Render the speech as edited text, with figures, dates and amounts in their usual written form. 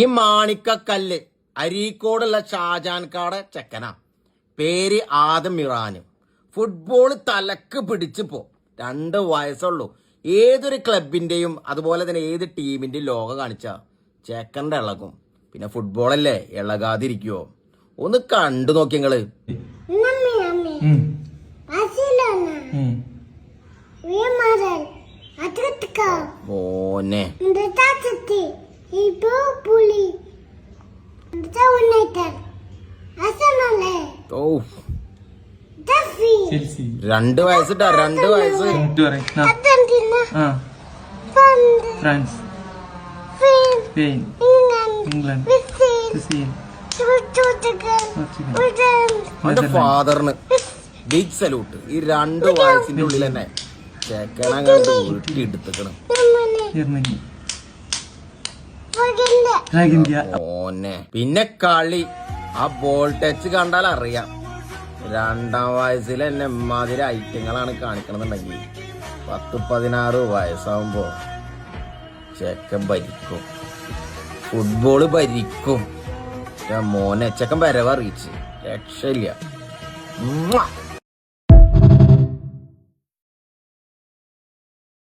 ഈ മാണിക്കക്കല്ല് അരീക്കോടുള്ള ഷാജാൻകാട് ചെക്കനാ. പേര് ആദം ഇറാനും. ഫുട്ബോൾ തലക്ക് പിടിച്ചിപ്പോ 2 വയസ്സുള്ളൂ. ഏതൊരു ക്ലബിന്റെയും അതുപോലെ തന്നെ ഏത് ടീമിന്റെയും ലോഗോ കാണിച്ച ചെക്കൻ്റെ ഇളകും. പിന്നെ ഫുട്ബോളല്ലേ, ഇളകാതിരിക്കുവോ? ഒന്ന് കണ്ടു നോക്കിയങ്ങള്. മോനെ ഓ 2 വയസ്സിട്ടാ, 2 വയസ്സ്. ഫ്രാൻസ്, സ്പെയിൻ, ഇംഗ്ലണ്ട്, അവന്റെ ഫാദറിന് ബിഗ് സല്യൂട്ട്. ഈ 2 വയസ്സിന്റെ ഉള്ളിൽ തന്നെ ചെക്കനങ്ങോട്ട് ഉരുട്ടിയെടുക്കണം. ഓനെ പിന്നെ കളി ആ ബോൾ ടച്ച് കണ്ടാൽ അറിയാം. 2-ാം വയസ്സിൽ തന്നെ ഇമ്മാതിരി ഐറ്റങ്ങളാണ് കാണിക്കണമെന്നുണ്ടെങ്കിൽ 10-16 വയസ്സാവുമ്പോ ചെക്കൻ ഭരിക്കും, ഫുട്ബോള് ഭരിക്കും. മോനെ ചെക്കൻ വരവ് അറിയിച്ച് രക്ഷയില്ല.